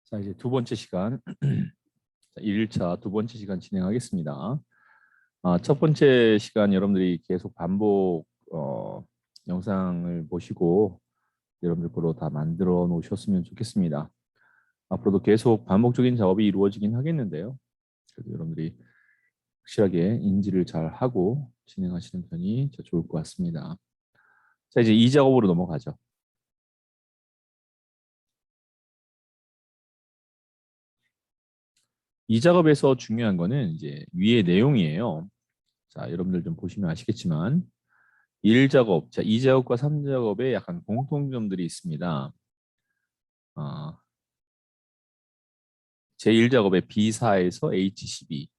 자, 이제 두 번째 시간, 1일차 두 번째 시간 진행하겠습니다. 첫 번째 시간 여러분들이 계속 반복 영상을 보시고 여러분들 거로 다 만들어 놓으셨으면 좋겠습니다. 앞으로도 계속 반복적인 작업이 이루어지긴 하겠는데요. 그래도 여러분들이 확실하게 인지를 잘 하고 진행하시는 편이 좋을 것 같습니다. 자, 이제 이 작업으로 넘어가죠. 이 작업에서 중요한 거는 이제 위의 내용이에요. 자, 여러분들 좀 보시면 아시겠지만 1작업, 자, 2작업과 3작업에 약간 공통점들이 있습니다. 제1작업의 B4에서 H12,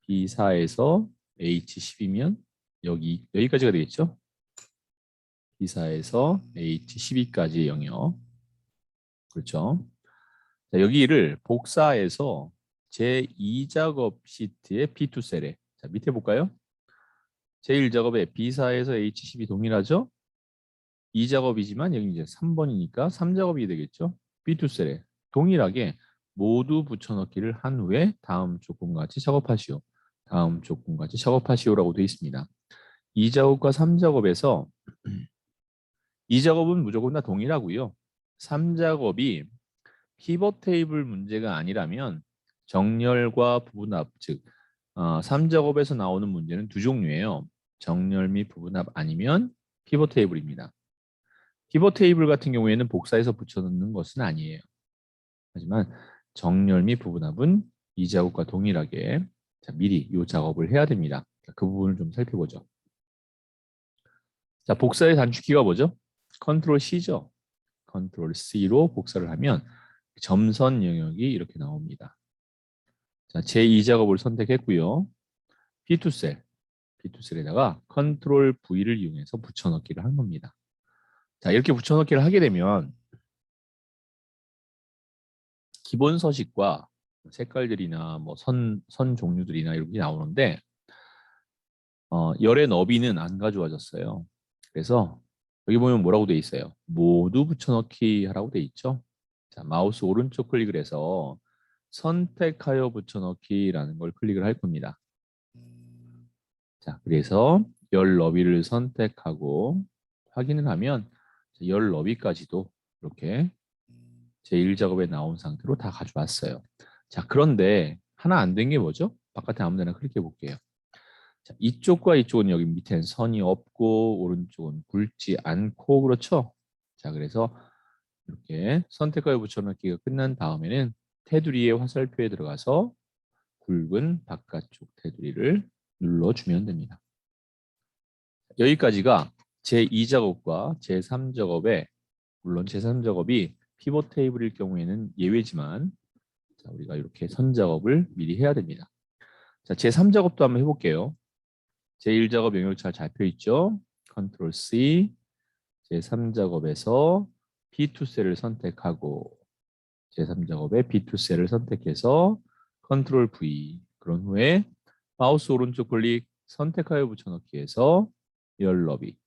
B4에서 H12면 여기까지가 되겠죠? B4에서 H12까지의 영역. 그렇죠? 자, 여기를 복사해서 제2작업 시트의 P2 셀에, 자, 밑에 볼까요? 제1작업의 B4에서 H12 동일하죠? 2작업이지만 여기 이제 3번이니까 3작업이 되겠죠. B2 셀에 동일하게 모두 붙여넣기를 한 후에 다음 조건같이 작업하시오. 다음 조건같이 작업하시오라고 되어 있습니다. 2작업과 3작업에서 2작업은 무조건 다 동일하고요. 3작업이 피벗 테이블 문제가 아니라면 정렬과 부분합, 즉 3작업에서 나오는 문제는 두 종류예요. 정렬 및 부분합 아니면 피벗 테이블입니다. 피벗 테이블 같은 경우에는 복사해서 붙여넣는 것은 아니에요. 하지만 정렬 및 부분합은 이 작업과 동일하게 미리 이 작업을 해야 됩니다. 그 부분을 좀 살펴보죠. 자, 복사의 단축키가 뭐죠? 컨트롤 C죠. 컨트롤 C로 복사를 하면 점선 영역이 이렇게 나옵니다. 자, 제2 작업을 선택했고요. P2 셀, P2 셀에다가 컨트롤 V를 이용해서 붙여넣기를 한 겁니다. 자, 이렇게 붙여넣기를 하게 되면 기본 서식과 색깔들이나 뭐 선 종류들이나 이런 게 나오는데 열의 너비는 안 가져와졌어요. 그래서 여기 보면 뭐라고 돼 있어요? 모두 붙여넣기 하라고 돼 있죠. 자, 마우스 오른쪽 클릭을 해서 선택하여 붙여넣기라는 걸 클릭을 할 겁니다. 자, 그래서 열 너비를 선택하고 확인을 하면 열 너비까지도 이렇게 제1작업에 나온 상태로 다 가져왔어요. 자, 그런데 하나 안 된 게 뭐죠? 바깥에 아무 데나 클릭해 볼게요. 자, 이쪽과 이쪽은 여기 밑엔 선이 없고 오른쪽은 굵지 않고 그렇죠? 자, 그래서 이렇게 선택하여 붙여넣기가 끝난 다음에는 테두리의 화살표에 들어가서 굵은 바깥쪽 테두리를 눌러주면 됩니다. 여기까지가 제2작업과 제3작업에 물론 제3작업이 피벗 테이블일 경우에는 예외지만 자, 우리가 이렇게 선작업을 미리 해야 됩니다. 자, 제3작업도 한번 해볼게요. 제1작업 영역 잘 잡혀 있죠? 컨트롤 C. 제3작업에서 B2 셀을 선택하고 제3작업에 B2 셀을 선택해서 컨트롤 V. 그런 후에 마우스 오른쪽 클릭 선택하여 붙여넣기해서 열 너비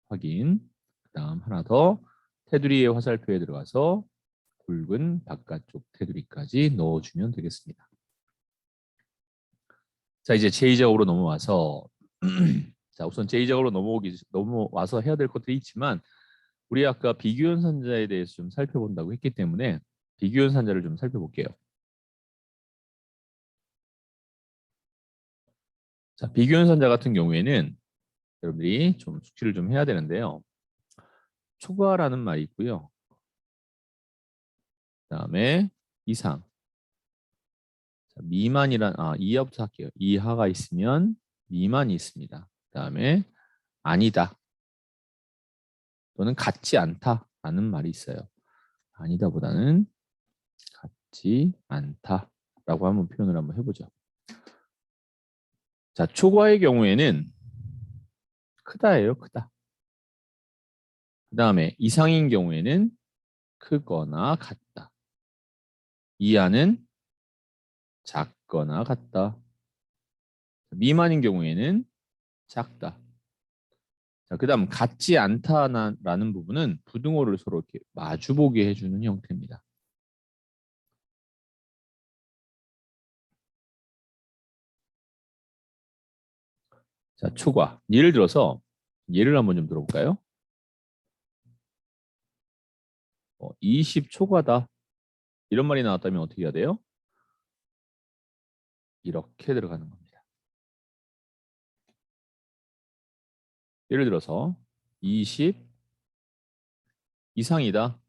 확인. 그다음 하나 더 테두리의 화살표에 들어가서 굵은 바깥쪽 테두리까지 넣어주면 되겠습니다. 자, 이제 제2작업으로 넘어와서 자, 우선 제2작업으로 넘어와서 해야 될 것들이 있지만 우리 아까 비교연산자에 대해서 좀 살펴본다고 했기 때문에 비교연산자를 좀 살펴볼게요. 자, 비교연산자 같은 경우에는 여러분들이 좀 숙지를 좀 해야 되는데요. 초과라는 말이 있고요. 그다음에 이상, 자, 이하부터 할게요. 이하가 있으면 미만이 있습니다. 그다음에 아니다 또는 같지 않다라는 말이 있어요. 아니다보다는 같지 않다라고 한번 표현을 한번 해보죠. 자, 초과의 경우에는 크다예요, 크다. 그 다음에 이상인 경우에는 크거나 같다. 이하는 작거나 같다. 미만인 경우에는 작다. 자, 그 다음 같지 않다라는 부분은 부등호를 서로 이렇게 마주보게 해주는 형태입니다. 자, 초과. 예를 들어서 예를 한번 좀 들어볼까요? 20 초과다. 이런 말이 나왔다면 어떻게 해야 돼요? 이렇게 들어가는 겁니다. 예를 들어서 20 이상이다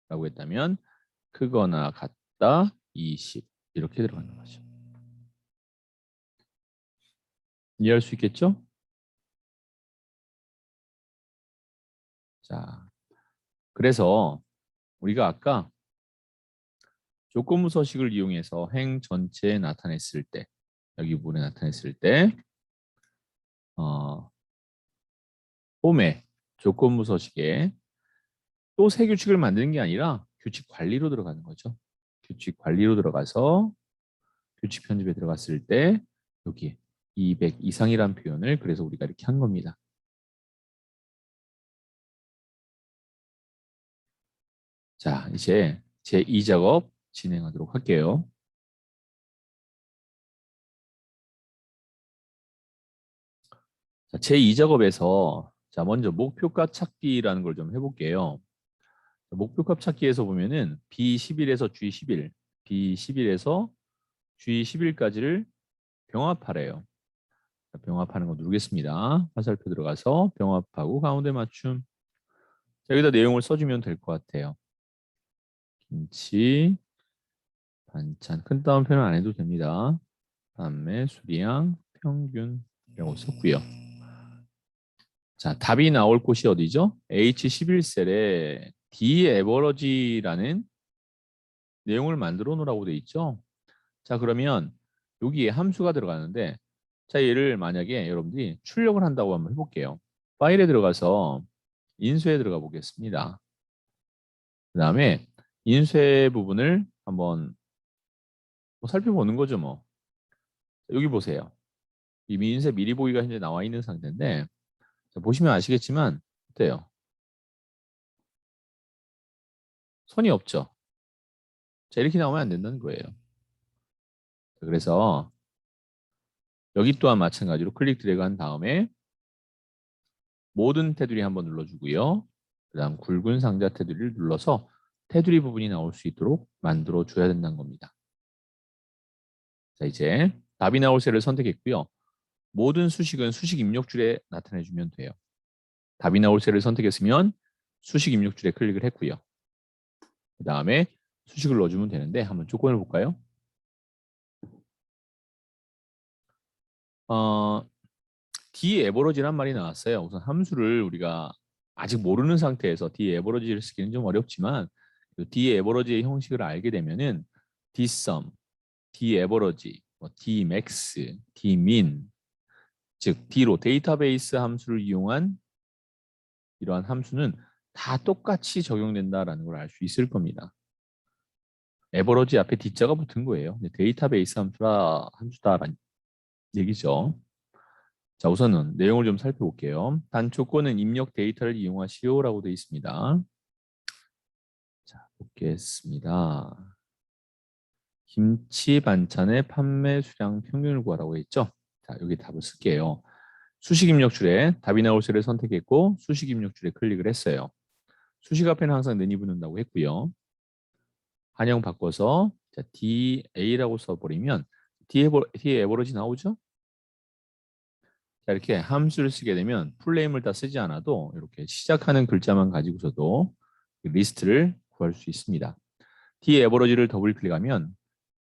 라고 했다면 크거나 같다 20 이렇게 들어가는 거죠. 이해할 수 있겠죠? 자, 그래서 우리가 아까 조건부 서식을 이용해서 행 전체에 나타냈을 때 여기 부분에 나타냈을 때 홈에 조건부 서식에 또 새 규칙을 만드는 게 아니라 규칙 관리로 들어가는 거죠. 규칙 관리로 들어가서 규칙 편집에 들어갔을 때 여기 200 이상이란 표현을 그래서 우리가 이렇게 한 겁니다. 자, 이제 제2작업 진행하도록 할게요. 자, 제2작업에서 자, 먼저 목표값 찾기라는 걸 좀 해볼게요. 목표값 찾기에서 보면은 B11에서 G11, B11에서 G11까지를 병합하래요. 자, 병합하는 거 누르겠습니다. 화살표 들어가서 병합하고 가운데 맞춤. 자, 여기다 내용을 써주면 될 것 같아요. 김치, 반찬, 큰 따옴표는 안 해도 됩니다. 판매, 수량, 평균 이런 거 썼고요. 자, 답이 나올 곳이 어디죠? H11셀에 D 에버러지라는 내용을 만들어 놓으라고 돼 있죠. 자, 그러면 여기에 함수가 들어가는데 자, 얘를 만약에 여러분들이 출력을 한다고 한번 해볼게요. 파일에 들어가서 인쇄에 들어가 보겠습니다. 그 다음에 인쇄 부분을 한번 뭐 살펴보는 거죠, 뭐. 여기 보세요. 이미 인쇄 미리 보기가 현재 나와 있는 상태인데 자, 보시면 아시겠지만 어때요? 선이 없죠. 자, 이렇게 나오면 안 된다는 거예요. 그래서 여기 또한 마찬가지로 클릭 드래그 한 다음에 모든 테두리 한번 눌러주고요. 그 다음 굵은 상자 테두리를 눌러서 테두리 부분이 나올 수 있도록 만들어 줘야 된다는 겁니다. 자, 이제 답이 나올 셀을 선택했고요. 모든 수식은 수식 입력줄에 나타내주면 돼요. 답이 나올 셀을 선택했으면 수식 입력줄에 클릭을 했고요. 그 다음에 수식을 넣어주면 되는데 한번 조건을 볼까요? D 에버러지란 말이 나왔어요. 우선 함수를 우리가 아직 모르는 상태에서 D 에버러지를 쓰기는 좀 어렵지만 D 에버러지의 형식을 알게 되면은 D sum, D 에버러지, D max, D min 즉 D로 데이터베이스 함수를 이용한 이러한 함수는 다 똑같이 적용된다라는 걸 알 수 있을 겁니다. 에버러지 앞에 D자가 붙은 거예요. 데이터베이스 함수다라는 얘기죠. 자, 우선은 내용을 좀 살펴볼게요. 단초건은 입력 데이터를 이용하시오라고 되어 있습니다. 자, 보겠습니다. 김치 반찬의 판매 수량 평균을 구하라고 했죠. 자, 여기 답을 쓸게요. 수식 입력줄에 답이 나올 셀을 선택했고 수식 입력줄에 클릭을 했어요. 수식 앞에는 항상 는이 붙는다고 했고요. 한형 바꿔서 자, DA라고 써버리면 D 에버러지 나오죠? 자, 이렇게 함수를 쓰게 되면 풀네임을 다 쓰지 않아도 이렇게 시작하는 글자만 가지고서도 리스트를 구할 수 있습니다. D 에버러지를 더블 클릭하면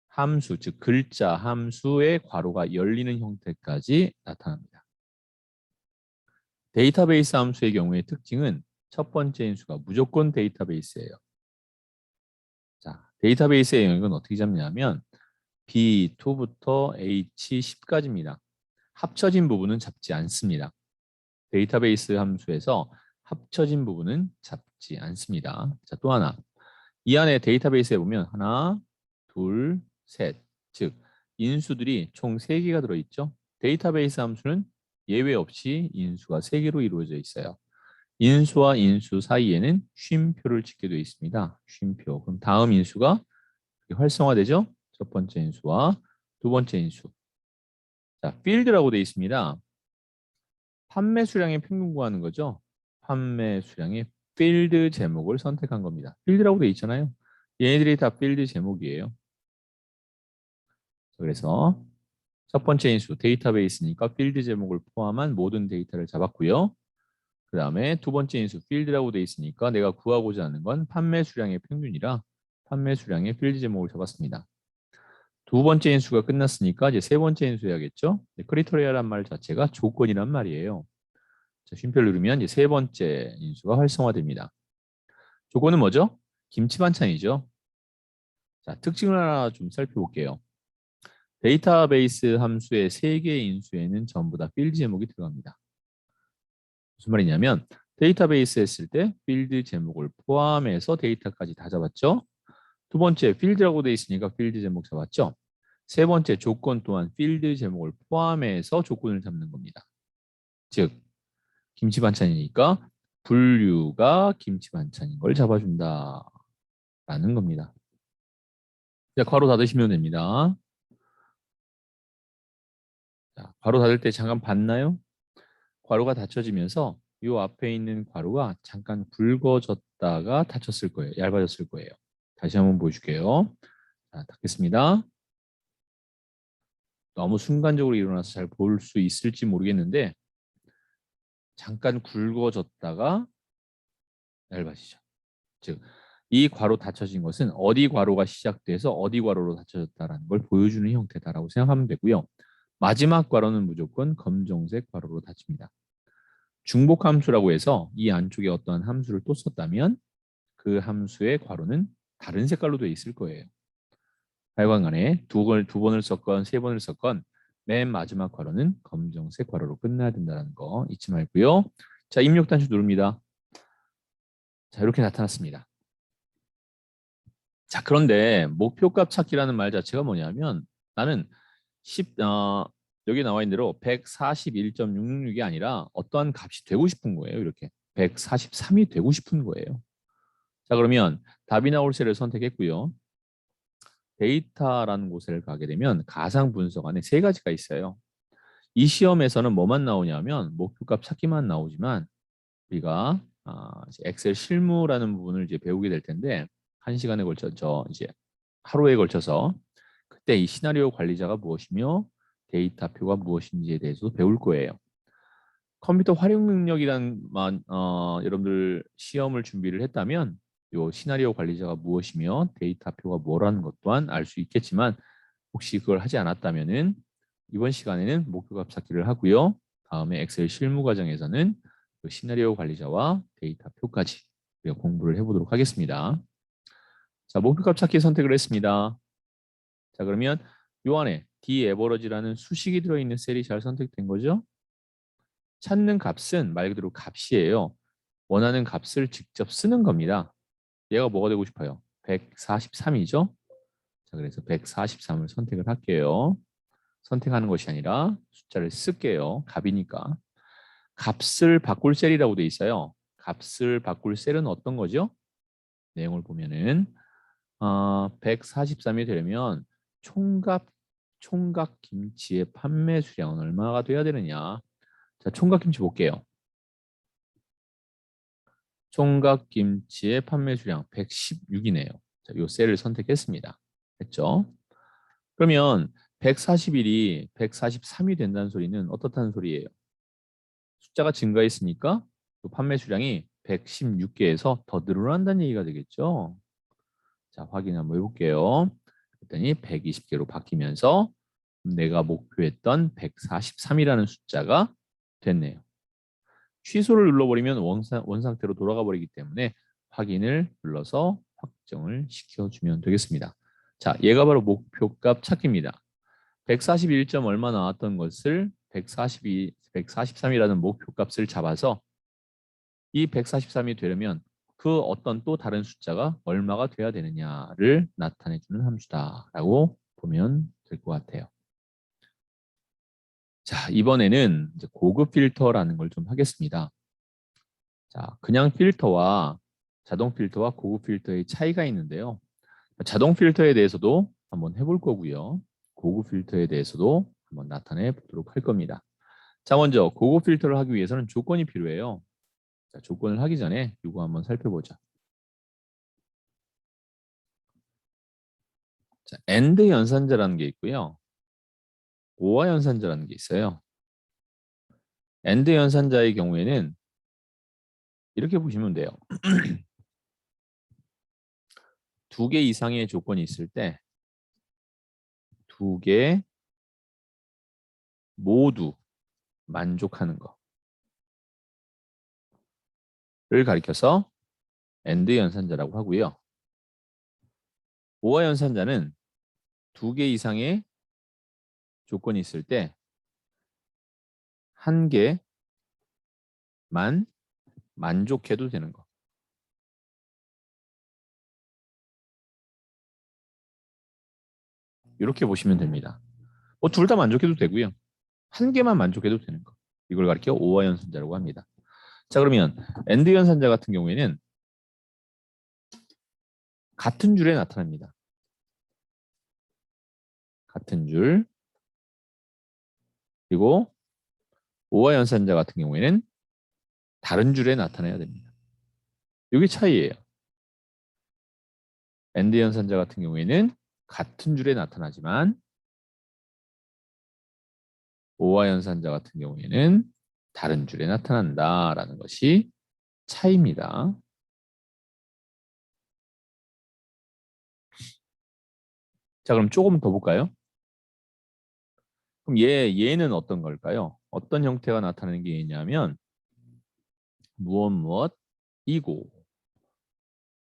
함수, 즉 글자 함수의 괄호가 열리는 형태까지 나타납니다. 데이터베이스 함수의 경우의 특징은 첫 번째 인수가 무조건 데이터베이스예요. 자, 데이터베이스의 영역은 어떻게 잡냐면 B2부터 H10까지입니다. 합쳐진 부분은 잡지 않습니다. 데이터베이스 함수에서 합쳐진 부분은 잡지 않습니다. 자, 또 하나. 이 안에 데이터베이스에 보면 하나, 둘, 셋. 즉, 인수들이 총 3개가 들어있죠. 데이터베이스 함수는 예외 없이 인수가 3개로 이루어져 있어요. 인수와 인수 사이에는 쉼표를 찍게 되어 있습니다. 쉼표. 그럼 다음 인수가 활성화되죠? 첫 번째 인수와 두 번째 인수. 자, 필드라고 되어 있습니다. 판매 수량의 평균 구하는 거죠. 판매 수량의 필드 제목을 선택한 겁니다. 필드라고 돼 있잖아요. 얘네들이 다 필드 제목이에요. 그래서 첫 번째 인수 데이터베이스니까 필드 제목을 포함한 모든 데이터를 잡았고요. 그 다음에 두 번째 인수 필드라고 돼 있으니까 내가 구하고자 하는 건 판매 수량의 평균이라 판매 수량의 필드 제목을 잡았습니다. 두 번째 인수가 끝났으니까 이제 세 번째 인수 해야겠죠. 크리테리아란 말 자체가 조건이란 말이에요. 자, 쉼표를 누르면 이제 세 번째 인수가 활성화됩니다. 조건은 뭐죠? 김치 반찬이죠. 자, 특징을 하나 좀 살펴볼게요. 데이터베이스 함수의 3개의 인수에는 전부 다 필드 제목이 들어갑니다. 무슨 말이냐면 데이터베이스 했을 때 필드 제목을 포함해서 데이터까지 다 잡았죠. 두 번째 필드라고 돼 있으니까 필드 제목 잡았죠. 세 번째 조건 또한 필드 제목을 포함해서 조건을 잡는 겁니다. 즉 김치 반찬이니까 분류가 김치 반찬인 걸 잡아준다 라는 겁니다. 자, 괄호 닫으시면 됩니다. 자, 괄호 닫을 때 잠깐 봤나요? 괄호가 닫혀지면서 이 앞에 있는 괄호가 잠깐 굵어졌다가 닫혔을 거예요. 얇아졌을 거예요. 다시 한번 보여줄게요. 자, 닫겠습니다. 너무 순간적으로 일어나서 잘 볼 수 있을지 모르겠는데 잠깐 굵어졌다가 얇아지죠. 즉, 이 괄호 닫혀진 것은 어디 괄호가 시작돼서 어디 괄호로 닫혀졌다는 걸 보여주는 형태다라고 생각하면 되고요. 마지막 괄호는 무조건 검정색 괄호로 닫힙니다. 중복 함수라고 해서 이 안쪽에 어떠한 함수를 또 썼다면 그 함수의 괄호는 다른 색깔로 되어 있을 거예요. 하여간간에 두 번을 썼건 세 번을 썼건 맨 마지막 괄호는 검정색 괄호로 끝나야 된다는 거 잊지 말고요. 자, 입력 단추 누릅니다. 자, 이렇게 나타났습니다. 자, 그런데 목표값 찾기라는 말 자체가 뭐냐면 나는 여기 나와 있는 대로 141.666이 아니라 어떠한 값이 되고 싶은 거예요. 이렇게 143이 되고 싶은 거예요. 자, 그러면 답이 나올 셀을 선택했고요. 데이터라는 곳에 가게 되면 가상 분석 안에 세 가지가 있어요. 이 시험에서는 뭐만 나오냐면 목표값 찾기만 나오지만 우리가 엑셀 실무라는 부분을 이제 배우게 될 텐데 1시간에 걸쳐 이제 하루에 걸쳐서 그때 이 시나리오 관리자가 무엇이며 데이터표가 무엇인지에 대해서도 배울 거예요. 컴퓨터 활용 능력이란 여러분들 시험을 준비를 했다면 요 시나리오 관리자가 무엇이며 데이터표가 뭐라는 것 또한 알 수 있겠지만 혹시 그걸 하지 않았다면은 이번 시간에는 목표값 찾기를 하고요. 다음에 엑셀 실무 과정에서는 그 시나리오 관리자와 데이터표까지 공부를 해보도록 하겠습니다. 자, 목표값 찾기 선택을 했습니다. 자, 그러면 요 안에 d-average라는 수식이 들어있는 셀이 잘 선택된 거죠. 찾는 값은 말 그대로 값이에요. 원하는 값을 직접 쓰는 겁니다. 얘가 뭐가 되고 싶어요? 143이죠. 자, 그래서 143을 선택을 할게요. 선택하는 것이 아니라 숫자를 쓸게요. 값이니까. 값을 바꿀 셀이라고 돼 있어요. 값을 바꿀 셀은 어떤 거죠? 내용을 보면은 143이 되려면 총각 김치의 판매 수량은 얼마가 돼야 되느냐? 자, 총각 김치 볼게요. 총각 김치의 판매 수량 116이네요. 자, 요 셀을 선택했습니다. 됐죠? 그러면 141이 143이 된다는 소리는 어떻다는 소리예요? 숫자가 증가했으니까 그 판매 수량이 116개에서 더 늘어난다는 얘기가 되겠죠. 자, 확인 한번 해볼게요. 그랬더니 120개로 바뀌면서 내가 목표했던 143이라는 숫자가 됐네요. 취소를 눌러버리면 원상태로 돌아가 버리기 때문에 확인을 눌러서 확정을 시켜주면 되겠습니다. 자, 얘가 바로 목표값 찾기입니다. 141점 얼마 나왔던 것을 143이라는 목표값을 잡아서 이 143이 되려면 그 어떤 또 다른 숫자가 얼마가 돼야 되느냐를 나타내주는 함수다라고 보면 될 것 같아요. 자, 이번에는 이제 고급 필터라는 걸 좀 하겠습니다. 자, 그냥 필터와 자동 필터와 고급 필터의 차이가 있는데요. 자동 필터에 대해서도 한번 해볼 거고요. 고급 필터에 대해서도 한번 나타내 보도록 할 겁니다. 자, 먼저 고급 필터를 하기 위해서는 조건이 필요해요. 자, 조건을 하기 전에 이거 한번 살펴보자. 자, AND 연산자라는 게 있고요. OR 연산자라는 게 있어요. AND 연산자의 경우에는 이렇게 보시면 돼요. 두 개 이상의 조건이 있을 때 두 개 모두 만족하는 거를 가리켜서 AND 연산자라고 하고요. OR 연산자는 두 개 이상의 조건이 있을 때 한 개만 만족해도 되는 거. 이렇게 보시면 됩니다. 뭐 둘 다 만족해도 되고요. 한 개만 만족해도 되는 거. 이걸 가리켜 OR 연산자라고 합니다. 자, 그러면 AND 연산자 같은 경우에는 같은 줄에 나타납니다. 같은 줄. 그리고 OR 연산자 같은 경우에는 다른 줄에 나타나야 됩니다. 이게 차이예요. AND 연산자 같은 경우에는 같은 줄에 나타나지만 OR 연산자 같은 경우에는 다른 줄에 나타난다라는 것이 차이입니다. 자, 그럼 조금 더 볼까요? 그럼 얘는 어떤 걸까요? 어떤 형태가 나타나는 게 있냐면 무엇 무엇 이고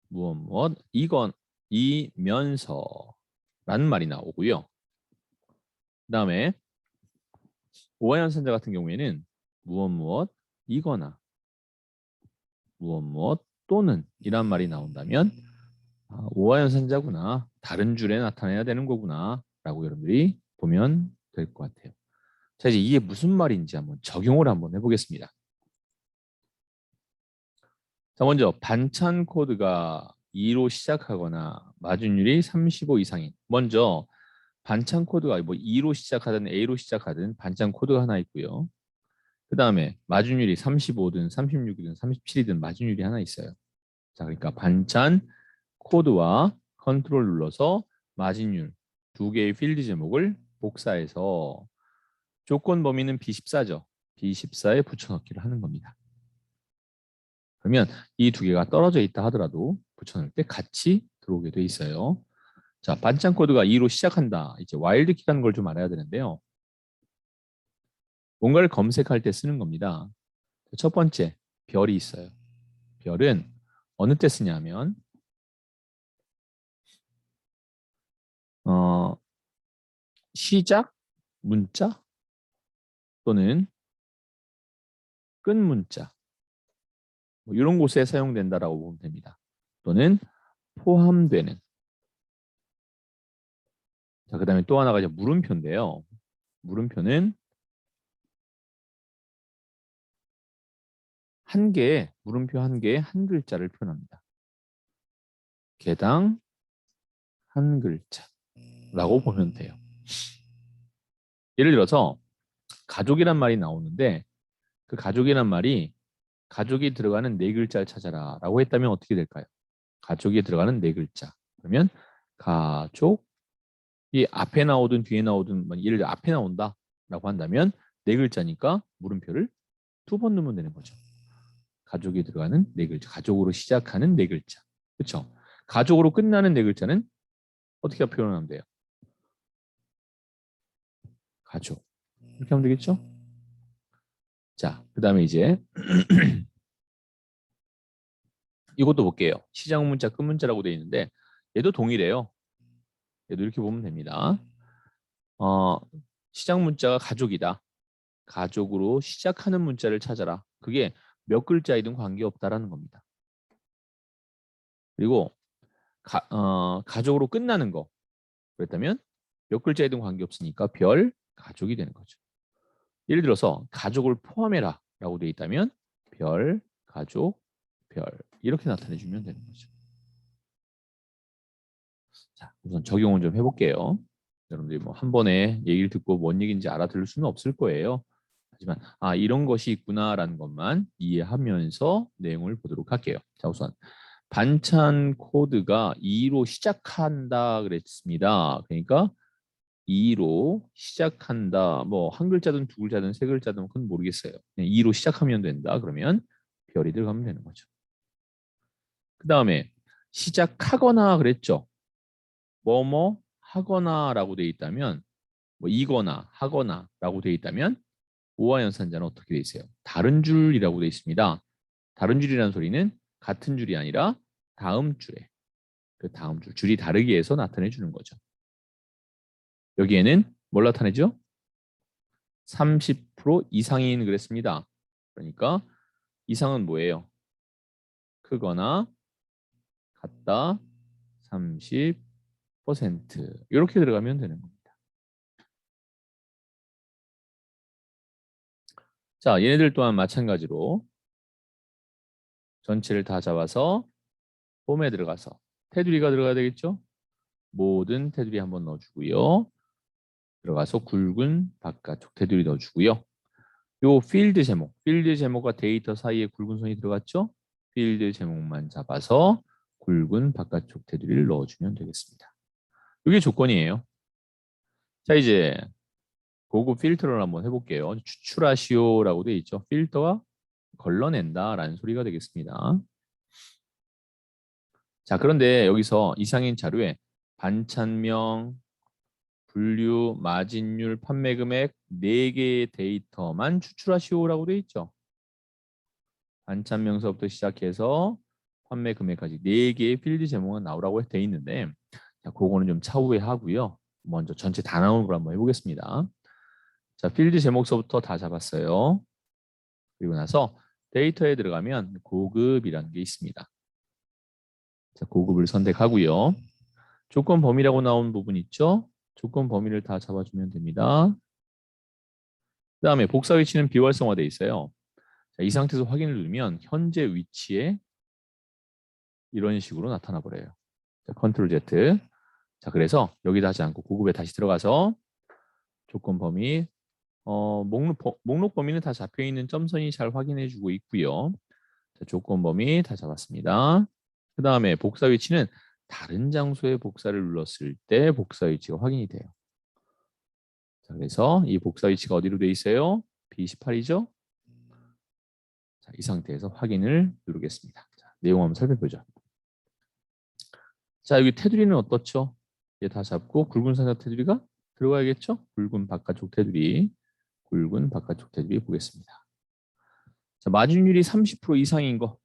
무엇 무엇 이건 이면서라는 말이 나오고요. 그다음에 오하연산자 같은 경우에는 무엇 무엇 이거나 무엇 무엇 또는 이란 말이 나온다면 오하연산자구나 다른 줄에 나타내야 되는 거구나 라고 여러분들이 보면 될 것 같아요. 자, 이제 이게 무슨 말인지 한번 적용을 한번 해보겠습니다. 자, 먼저 반찬 코드가 2로 시작하거나 마진율이 35 이상인. 먼저 반찬 코드가 뭐 2로 시작하든 A로 시작하든 반찬 코드가 하나 있고요. 그 다음에 마진율이 35든 36이든 37이든 마진율이 하나 있어요. 자, 그러니까 반찬 코드와 컨트롤 눌러서 마진율 두 개의 필드 제목을 복사해서 조건 범위는 B14죠. B14에 붙여넣기를 하는 겁니다. 그러면 이 두 개가 떨어져 있다 하더라도 붙여넣을 때 같이 들어오게 돼 있어요. 자, 반찬 코드가 2로 시작한다. 이제 와일드 키라는 걸 좀 알아야 되는데요. 뭔가를 검색할 때 쓰는 겁니다. 첫 번째, 별이 있어요. 별은 어느 때 쓰냐면 어, 시작 문자 또는 끝 문자 뭐 이런 곳에 사용된다라고 보면 됩니다. 또는 포함되는. 자, 그다음에 또 하나가 이제 물음표인데요. 물음표는 한 개의 물음표 한 개의 한 글자를 표현합니다. 개당 한 글자라고 보면 돼요. 예를 들어서 가족이란 말이 나오는데 그 가족이란 말이 가족이 들어가는 네 글자를 찾아라 라고 했다면 어떻게 될까요? 가족이 들어가는 네 글자. 그러면 가족 이 앞에 나오든 뒤에 나오든 예를 들어 앞에 나온다 라고 한다면 네 글자니까 물음표를 두 번 넣으면 되는 거죠. 가족이 들어가는 네 글자. 가족으로 시작하는 네 글자. 그렇죠? 가족으로 끝나는 네 글자는 어떻게 표현하면 돼요? 가족. 이렇게 하면 되겠죠? 자, 그 다음에 이제 이것도 볼게요. 시작 문자, 끝 문자라고 되어 있는데 얘도 동일해요. 얘도 이렇게 보면 됩니다. 어, 시작 문자가 가족이다. 가족으로 시작하는 문자를 찾아라. 그게 몇 글자이든 관계없다라는 겁니다. 그리고 가족으로 끝나는 거. 그랬다면 몇 글자이든 관계없으니까 별, 가족이 되는 거죠. 예를 들어서 가족을 포함해라 라고 되어 있다면 별, 가족, 별 이렇게 나타내주면 되는 거죠. 자, 우선 적용을 좀 해볼게요. 여러분들이 뭐 한 번에 얘기를 듣고 뭔 얘기인지 알아들을 수는 없을 거예요. 하지만 이런 것이 있구나라는 것만 이해하면서 내용을 보도록 할게요. 자, 우선 반찬 코드가 2로 시작한다 그랬습니다. 그러니까 2로 시작한다. 뭐 한 글자든 두 글자든 세 글자든 그건 모르겠어요. 그냥 2로 시작하면 된다. 그러면 별이 들어가면 되는 거죠. 그 다음에 시작하거나 그랬죠. 뭐뭐 하거나라고 돼 있다면 뭐 이거나 하거나라고 돼 있다면 오와 연산자는 어떻게 돼 있어요? 다른 줄이라고 돼 있습니다. 다른 줄이라는 소리는 같은 줄이 아니라 다음 줄에 그 다음 줄이 다르게 해서 나타내 주는 거죠. 여기에는 뭘 나타내죠? 30% 이상인 그랬습니다. 그러니까 이상은 뭐예요? 크거나 같다 30% 이렇게 들어가면 되는 겁니다. 자, 얘네들 또한 마찬가지로 전체를 다 잡아서 홈에 들어가서 테두리가 들어가야 되겠죠? 모든 테두리 한번 넣어주고요. 들어가서 굵은 바깥쪽 테두리 넣어주고요. 요 필드 제목과 데이터 사이에 굵은 선이 들어갔죠? 필드 제목만 잡아서 굵은 바깥쪽 테두리를 넣어주면 되겠습니다. 이게 조건이에요. 자, 이제 고급 필터를 한번 해볼게요. 추출하시오라고 되어 있죠. 필터가 걸러낸다라는 소리가 되겠습니다. 자, 그런데 여기서 이상인 자료에 반찬명, 분류, 마진율, 판매 금액 4개의 데이터만 추출하시오라고 되어 있죠. 반찬명서부터 시작해서 판매 금액까지 4개의 필드 제목은 나오라고 되어 있는데 자, 그거는 좀 차후에 하고요. 먼저 전체 다 나오는 걸 한번 해보겠습니다. 자, 필드 제목서부터 다 잡았어요. 그리고 나서 데이터에 들어가면 고급이라는 게 있습니다. 자, 고급을 선택하고요. 조건 범위라고 나온 부분 있죠? 조건 범위를 다 잡아주면 됩니다. 그 다음에 복사 위치는 비활성화되어 있어요. 자, 이 상태에서 확인을 누르면 현재 위치에 이런 식으로 나타나 버려요. 자, 컨트롤 Z. 자, 그래서 여기다 하지 않고 고급에 다시 들어가서 조건 범위 목록 범위는 다 잡혀 있는 점선이 잘 확인해 주고 있고요. 자, 조건 범위 다 잡았습니다. 그 다음에 복사 위치는 다른 장소에 복사를 눌렀을 때 복사 위치가 확인이 돼요. 자, 그래서 이 복사 위치가 어디로 돼 있어요? B18이죠? 자, 이 상태에서 확인을 누르겠습니다. 자, 내용 한번 살펴보죠. 자, 여기 테두리는 어떻죠? 얘 다 잡고 굵은 상자 테두리가 들어가야겠죠? 굵은 바깥쪽 테두리, 굵은 바깥쪽 테두리 보겠습니다. 자, 마진율이 30% 이상인 거.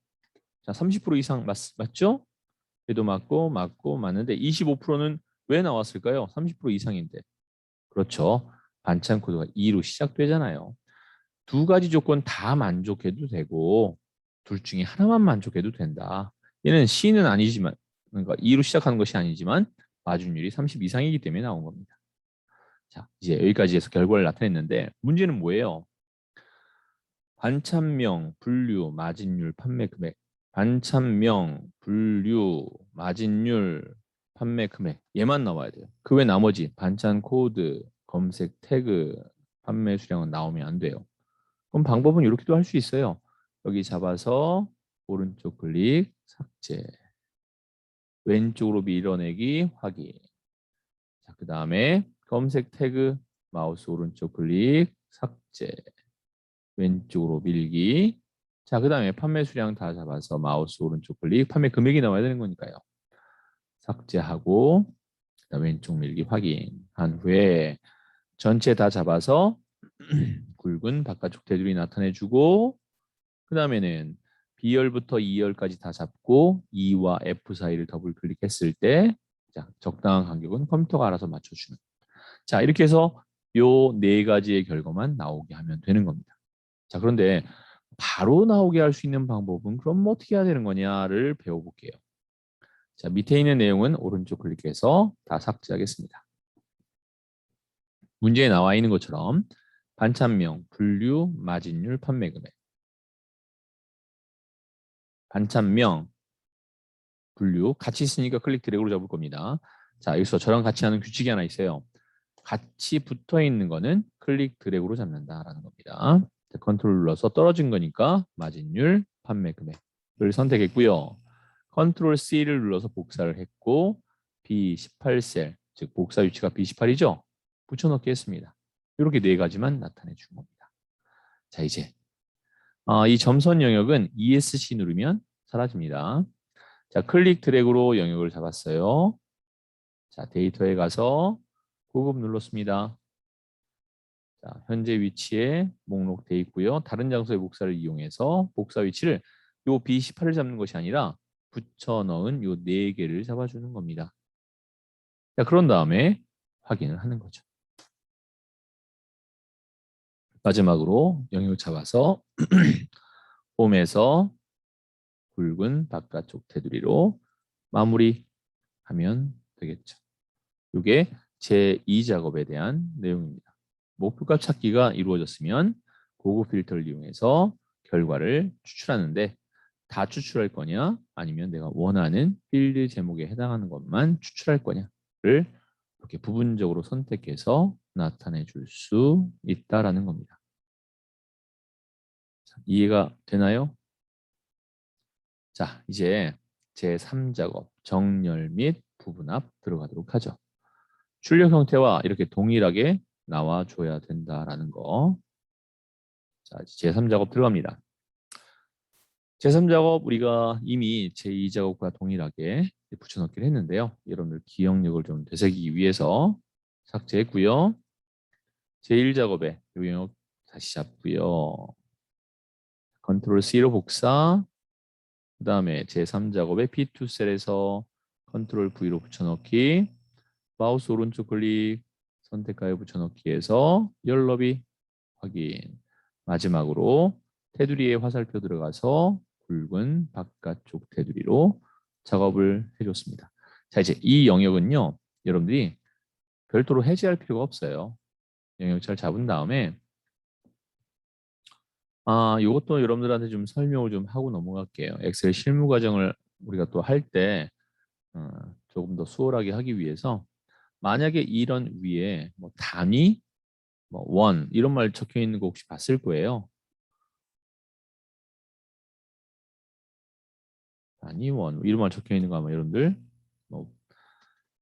자, 30% 이상 맞죠? 얘도 맞고 맞는데 25%는 왜 나왔을까요? 30% 이상인데. 그렇죠. 반찬 코드가 2로 시작되잖아요. 두 가지 조건 다 만족해도 되고 둘 중에 하나만 만족해도 된다. 얘는 C는 아니지만 그러니까 2로 시작하는 것이 아니지만 마진율이 30 이상이기 때문에 나온 겁니다. 자, 이제 여기까지 해서 결과를 나타냈는데 문제는 뭐예요? 반찬명, 분류, 마진율, 판매 금액. 반찬명, 분류, 마진율, 판매 금액. 얘만 나와야 돼요. 그 외 나머지 반찬 코드, 검색 태그, 판매 수량은 나오면 안 돼요. 그럼 방법은 이렇게도 할 수 있어요. 여기 잡아서 오른쪽 클릭, 삭제. 왼쪽으로 밀어내기, 확인. 자, 그 다음에 검색 태그, 마우스 오른쪽 클릭, 삭제. 왼쪽으로 밀기. 자, 그 다음에 판매 수량 다 잡아서 마우스 오른쪽 클릭, 판매 금액이 나와야 되는 거니까요. 삭제하고 그다음 왼쪽 밀기 확인한 후에 전체 다 잡아서 굵은 바깥쪽 테두리 나타내주고 그 다음에는 B열부터 E열까지 다 잡고 E와 F 사이를 더블 클릭했을 때 자, 적당한 간격은 컴퓨터가 알아서 맞춰주는. 자, 이렇게 해서 요 네 가지의 결과만 나오게 하면 되는 겁니다. 자, 그런데 바로 나오게 할 수 있는 방법은 그럼 뭐 어떻게 해야 되는 거냐를 배워볼게요. 자, 밑에 있는 내용은 오른쪽 클릭해서 다 삭제하겠습니다. 문제에 나와 있는 것처럼 반찬명, 분류, 마진율, 판매 금액. 반찬명, 분류 같이 있으니까 클릭 드래그로 잡을 겁니다. 자, 여기서 저랑 같이 하는 규칙이 하나 있어요. 같이 붙어 있는 거는 클릭 드래그로 잡는다라는 겁니다. 컨트롤 눌러서 떨어진 거니까 마진율, 판매 금액을 선택했고요. 컨트롤 C를 눌러서 복사를 했고 B18셀, 즉 복사 위치가 B18이죠? 붙여넣기 했습니다. 이렇게 네 가지만 나타내 준 겁니다. 자, 이제 이 점선 영역은 ESC 누르면 사라집니다. 자, 클릭 드래그로 영역을 잡았어요. 자, 데이터에 가서 구급 눌렀습니다. 자, 현재 위치에 목록돼 있고요. 다른 장소의 복사를 이용해서 복사 위치를 요 B18을 잡는 것이 아니라 붙여 넣은 요 네 개를 잡아주는 겁니다. 자, 그런 다음에 확인을 하는 거죠. 마지막으로 영역을 잡아서 홈에서 굵은 바깥쪽 테두리로 마무리하면 되겠죠. 이게 제2작업에 대한 내용입니다. 목표값 찾기가 이루어졌으면 고급 필터를 이용해서 결과를 추출하는데 다 추출할 거냐 아니면 내가 원하는 필드 제목에 해당하는 것만 추출할 거냐를 이렇게 부분적으로 선택해서 나타내 줄 수 있다라는 겁니다. 이해가 되나요? 자, 이제 제3작업 정렬 및 부분합 들어가도록 하죠. 출력 형태와 이렇게 동일하게 나와줘야 된다라는 거. 자, 제3작업 들어갑니다. 제3작업 우리가 이미 제2작업과 동일하게 붙여넣기를 했는데요. 여러분들 기억력을 좀 되새기기 위해서 삭제했고요. 제1작업에 이 영역 다시 잡고요. 컨트롤 C로 복사. 그 다음에 제3작업에 P2 셀에서 컨트롤 V로 붙여넣기. 마우스 오른쪽 클릭 선택하여 붙여넣기해서 열너비 확인. 마지막으로 테두리에 화살표 들어가서 굵은 바깥쪽 테두리로 작업을 해줬습니다. 자, 이제 이 영역은요, 여러분들이 별도로 해제할 필요가 없어요. 영역 잘 잡은 다음에 이것도 여러분들한테 좀 설명을 좀 하고 넘어갈게요. 엑셀 실무 과정을 우리가 또 할 때 조금 더 수월하게 하기 위해서 만약에 이런 위에 뭐 단위, 뭐 원 이런 말 적혀 있는 거 혹시 봤을 거예요. 단위, 원 이런 말 적혀 있는 거 아마 여러분들 뭐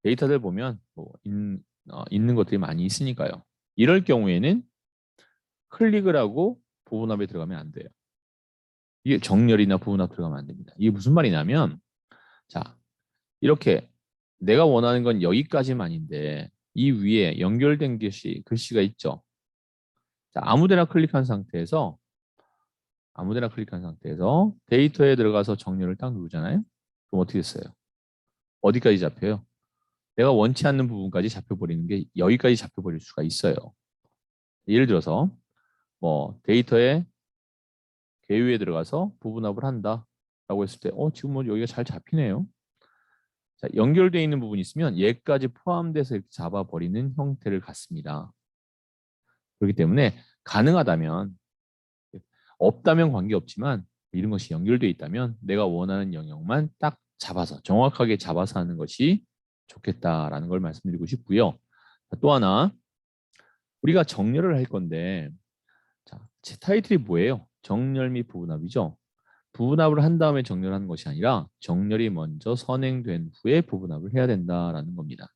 데이터들 보면 뭐 있는 것들이 많이 있으니까요. 이럴 경우에는 클릭을 하고 부분합에 들어가면 안 돼요. 이게 정렬이나 부분합 들어가면 안 됩니다. 이게 무슨 말이냐면 자, 이렇게 내가 원하는 건 여기까지만인데 이 위에 연결된 글씨가 있죠. 자, 아무데나 클릭한 상태에서 데이터에 들어가서 정렬을 딱 누르잖아요. 그럼 어떻게 됐어요? 어디까지 잡혀요? 내가 원치 않는 부분까지 잡혀버리는 게 여기까지 잡혀버릴 수가 있어요. 예를 들어서 뭐 데이터에 개요에 들어가서 부분합을 한다라고 했을 때 지금 뭐 여기가 잘 잡히네요. 자, 연결되어 있는 부분이 있으면 얘까지 포함돼서 이렇게 잡아버리는 형태를 갖습니다. 그렇기 때문에 가능하다면 없다면 관계없지만 이런 것이 연결되어 있다면 내가 원하는 영역만 딱 잡아서 정확하게 잡아서 하는 것이 좋겠다라는 걸 말씀드리고 싶고요. 또 하나 우리가 정렬을 할 건데 자, 제 타이틀이 뭐예요? 정렬 및 부분합이죠. 부분합을 한 다음에 정렬하는 것이 아니라 정렬이 먼저 선행된 후에 부분합을 해야 된다라는 겁니다.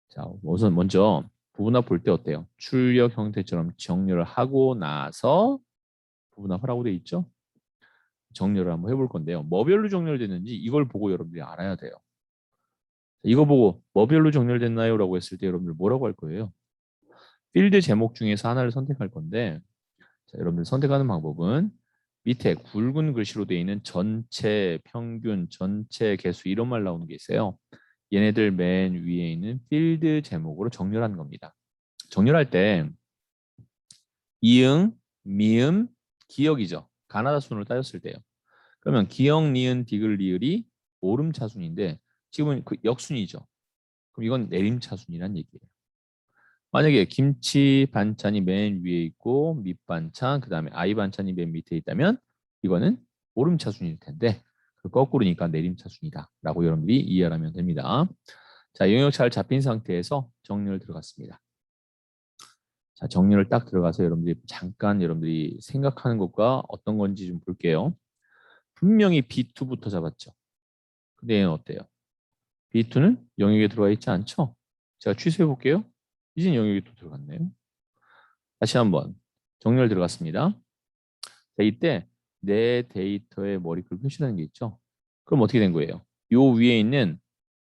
자, 우선 먼저 부분합 볼 때 어때요? 출력 형태처럼 정렬을 하고 나서 부분합을 하고 돼 있죠? 정렬을 한번 해볼 건데요. 뭐별로 정렬됐는지 이걸 보고 여러분들이 알아야 돼요. 이거 보고 뭐별로 정렬됐나요? 라고 했을 때 여러분들 뭐라고 할 거예요? 필드 제목 중에서 하나를 선택할 건데 자, 여러분들 선택하는 방법은 밑에 굵은 글씨로 되어 있는 전체, 평균, 전체 개수 이런 말 나오는 게 있어요. 얘네들 맨 위에 있는 필드 제목으로 정렬하는 겁니다. 정렬할 때 이응, 미음, 기역이죠. 가나다 순으로 따졌을 때요. 그러면 기역, 니은, 디귿, 리을이 오름차순인데 지금은 그 역순이죠. 그럼 이건 내림차순이란 얘기예요. 만약에 김치 반찬이 맨 위에 있고 밑반찬, 그 다음에 아이 반찬이 맨 밑에 있다면 이거는 오름차순일 텐데 그 거꾸로니까 내림차순이다 라고 여러분들이 이해하면 됩니다. 자, 영역 잘 잡힌 상태에서 정렬 들어갔습니다. 자, 정렬을 딱 들어가서 여러분들이 잠깐 여러분들이 생각하는 것과 어떤 건지 좀 볼게요. 분명히 B2부터 잡았죠. 근데 얘는 어때요? B2는 영역에 들어와 있지 않죠? 제가 취소해 볼게요. 이젠 영역이 또 들어갔네요. 다시 한번 정렬 들어갔습니다. 자, 이때 내 데이터의 머리글 표시라는 게 있죠. 그럼 어떻게 된 거예요? 요 위에 있는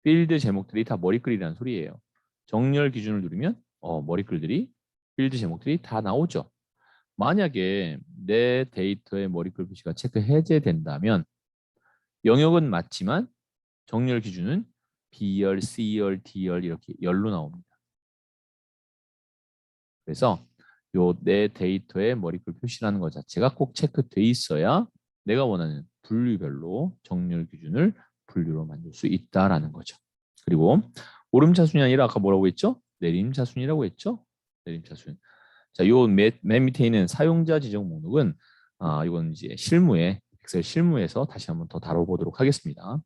필드 제목들이 다 머리글이라는 소리예요. 정렬 기준을 누르면 머리글들이 필드 제목들이 다 나오죠. 만약에 내 데이터의 머리글 표시가 체크 해제된다면 영역은 맞지만 정렬 기준은 B열, C열, D열 이렇게 열로 나옵니다. 그래서 요 내 데이터의 머리글 표시라는 것 자체가 꼭 체크돼 있어야 내가 원하는 분류별로 정렬 기준을 분류로 만들 수 있다라는 거죠. 그리고 오름차순이 아니라 아까 뭐라고 했죠? 내림차순이라고 했죠? 내림차순. 자, 요 맨 밑에 있는 사용자 지정 목록은 이건 이제 실무에 엑셀 실무에서 다시 한번 더 다뤄보도록 하겠습니다.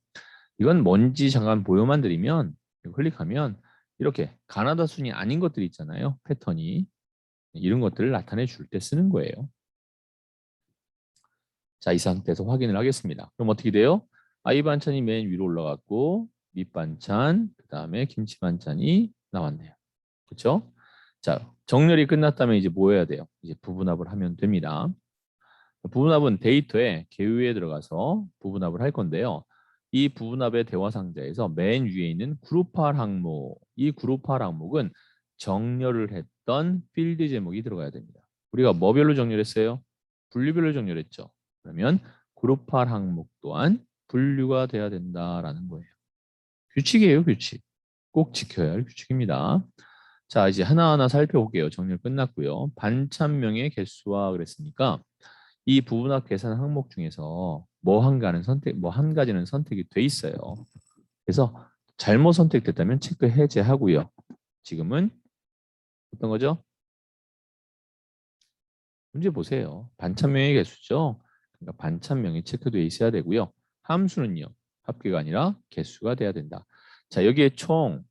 이건 뭔지 잠깐 보여만 드리면 클릭하면 이렇게 가나다 순이 아닌 것들이 있잖아요. 패턴이 이런 것들을 나타내 줄 때 쓰는 거예요. 자, 이 상태에서 확인을 하겠습니다. 그럼 어떻게 돼요? 아이 반찬이 맨 위로 올라갔고 밑반찬, 그 다음에 김치 반찬이 나왔네요. 그렇죠? 자, 정렬이 끝났다면 이제 뭐 해야 돼요? 이제 부분합을 하면 됩니다. 부분합은 데이터에 개요에 들어가서 부분합을 할 건데요. 이 부분합의 대화 상자에서 맨 위에 있는 그룹할 항목, 이 그룹할 항목은 정렬을 했던 필드 제목이 들어가야 됩니다. 우리가 뭐별로 정렬했어요? 분류별로 정렬했죠. 그러면 그룹할 항목 또한 분류가 돼야 된다라는 거예요. 규칙이에요, 규칙. 꼭 지켜야 할 규칙입니다. 자, 이제 하나하나 살펴볼게요. 정렬 끝났고요. 반찬명의 개수와 그랬으니까 이 부분합 계산 항목 중에서 뭐 한 가지는 선택이 돼 있어요. 그래서 잘못 선택됐다면 체크 해제하고요. 지금은 어떤 거죠? 문제 보세요. 반찬명의 개수죠. 그러니까 반찬명이 체크되어 있어야 되고요. 함수는요. 합계가 아니라 개수가 돼야 된다. 자, 여기에 총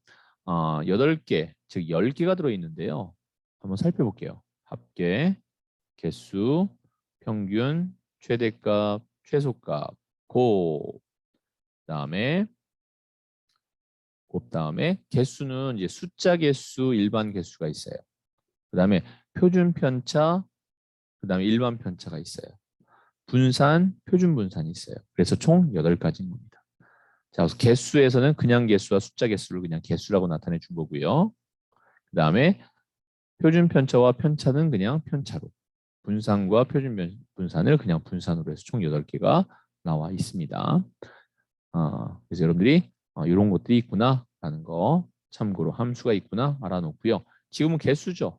8개, 즉 10개가 들어있는데요. 한번 살펴볼게요. 합계, 개수, 평균, 최대값, 최소값, 그다음에 개수는 이제 숫자 개수, 일반 개수가 있어요. 그다음에 표준 편차, 그다음에 일반 편차가 있어요. 분산, 표준 분산이 있어요. 그래서 총 8가지인 겁니다. 자, 그래서 개수에서는 그냥 개수와 숫자 개수를 그냥 개수라고 나타내 준 거고요. 그다음에 표준 편차와 편차는 그냥 편차로, 분산과 표준 분산을 그냥 분산으로 해서 총 8개가 나와 있습니다. 그래서 여러분들이 이런 것들이 있구나라는 거 참고로 함수가 있구나 알아놓고요. 지금은 개수죠.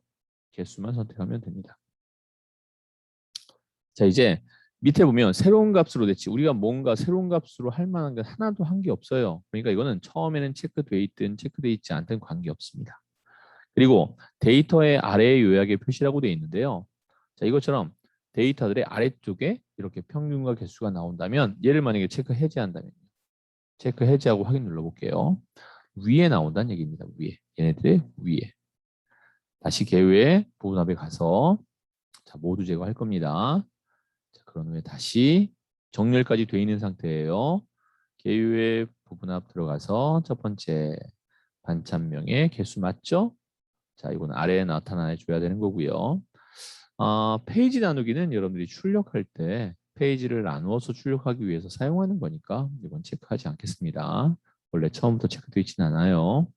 개수만 선택하면 됩니다. 자, 이제 밑에 보면 새로운 값으로 대치. 우리가 뭔가 새로운 값으로 할 만한 게 하나도 한 게 없어요. 그러니까 이거는 처음에는 체크돼 있든 체크돼 있지 않든 관계없습니다. 그리고 데이터의 아래 요약의 표시라고 되어 있는데요. 자, 이것처럼 데이터들의 아래쪽에 이렇게 평균과 개수가 나온다면 얘를 만약에 체크 해제한다면 체크 해제하고 확인 눌러볼게요. 위에 나온다는 얘기입니다. 위에. 얘네들의 위에. 다시 개요의 부분합에 가서 자, 모두 제거할 겁니다. 자, 그런 후에 다시 정렬까지 되어 있는 상태예요. 개요의 부분합 들어가서 첫 번째 반찬명의 개수 맞죠? 자, 이건 아래에 나타나 줘야 되는 거고요. 페이지 나누기는 여러분들이 출력할 때 페이지를 나누어서 출력하기 위해서 사용하는 거니까 이건 체크하지 않겠습니다. 원래 처음부터 체크되어 있지는 않아요.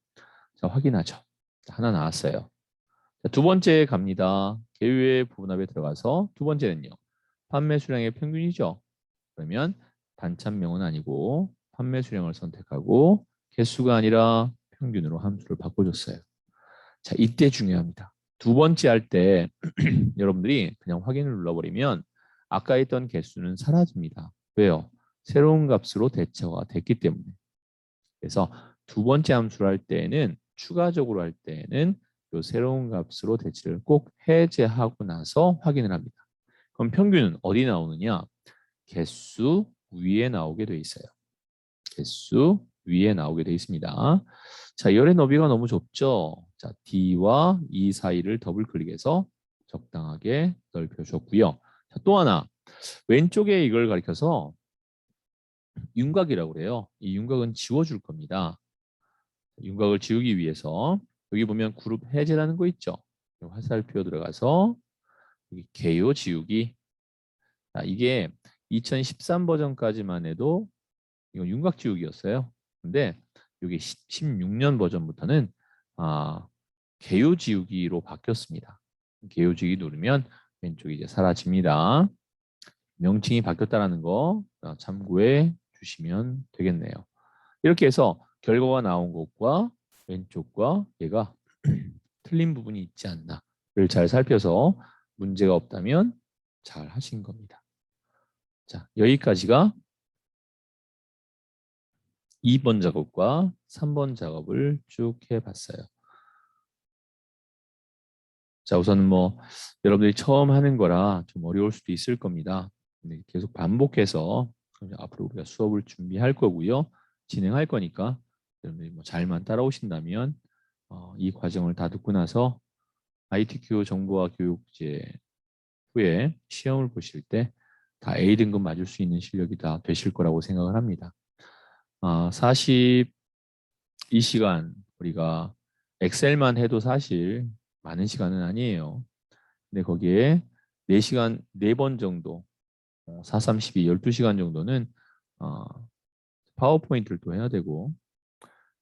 자, 확인하죠. 자, 하나 나왔어요. 자, 두 번째 갑니다. 개요의 부분합에 들어가서 두 번째는요. 판매 수량의 평균이죠. 그러면 반찬명은 아니고 판매 수량을 선택하고 개수가 아니라 평균으로 함수를 바꿔줬어요. 자, 이때 중요합니다. 두 번째 할 때 여러분들이 그냥 확인을 눌러버리면 아까 했던 개수는 사라집니다. 왜요? 새로운 값으로 대처가 됐기 때문에. 그래서 두 번째 함수를 할 때에는 추가적으로 할 때에는 이 새로운 값으로 대치를 꼭 해제하고 나서 확인을 합니다. 그럼 평균은 어디 나오느냐? 개수 위에 나오게 돼 있어요. 개수 위에 나오게 되어 있습니다. 자, 열의 너비가 너무 좁죠. 자, D와 E 사이를 더블 클릭해서 적당하게 넓혀줬고요. 자, 또 하나 왼쪽에 이걸 가리켜서 윤곽이라고 그래요. 이 윤곽은 지워줄 겁니다. 윤곽을 지우기 위해서 여기 보면 그룹 해제라는 거 있죠. 화살표 들어가서 여기 개요 지우기. 자, 이게 2013 버전까지만 해도 이건 윤곽 지우기였어요. 근데 이게 16년 버전부터는 개요 지우기로 바뀌었습니다. 개요 지우기 누르면 왼쪽이 이제 사라집니다. 명칭이 바뀌었다는 거 참고해 주시면 되겠네요. 이렇게 해서 결과가 나온 것과 왼쪽과 얘가 틀린 부분이 있지 않나를 잘 살펴서 문제가 없다면 잘 하신 겁니다. 자, 여기까지가 2번 작업과 3번 작업을 쭉 해봤어요. 자, 우선 뭐 여러분들이 처음 하는 거라 좀 어려울 수도 있을 겁니다. 근데 계속 반복해서 앞으로 우리가 수업을 준비할 거고요. 진행할 거니까 여러분들이 뭐 잘만 따라오신다면 이 과정을 다 듣고 나서 ITQ 정보화 교육제 후에 시험을 보실 때 다 A등급 맞을 수 있는 실력이 다 되실 거라고 생각을 합니다. 42시간 우리가 엑셀만 해도 사실 많은 시간은 아니에요. 근데 거기에 4시간, 4번 정도, 4, 3, 12, 12시간 정도는 어, 파워포인트를 또 해야 되고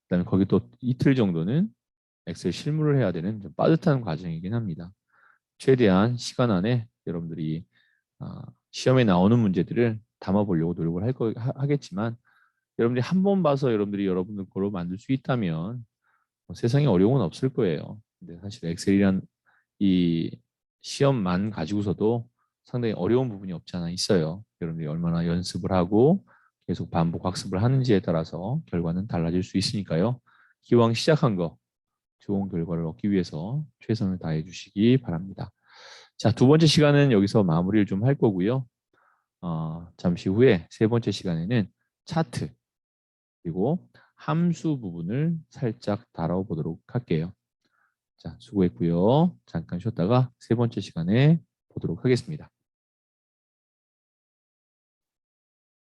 그다음에 거기 또 이틀 정도는 엑셀 실무를 해야 되는 좀 빠듯한 과정이긴 합니다. 최대한 시간 안에 여러분들이 시험에 나오는 문제들을 담아보려고 노력을 하겠지만 여러분들이 한 번 봐서 여러분들이 여러분들 거로 만들 수 있다면 세상에 어려움은 없을 거예요. 근데 사실 엑셀이란 이 시험만 가지고서도 상당히 어려운 부분이 없지 않아 있어요. 여러분들이 얼마나 연습을 하고 계속 반복 학습을 하는지에 따라서 결과는 달라질 수 있으니까요. 기왕 시작한 거 좋은 결과를 얻기 위해서 최선을 다해 주시기 바랍니다. 자, 두 번째 시간은 여기서 마무리를 좀 할 거고요. 잠시 후에 세 번째 시간에는 차트 그리고 함수 부분을 살짝 다뤄보도록 할게요. 자, 수고했고요. 잠깐 쉬었다가 세 번째 시간에 보도록 하겠습니다.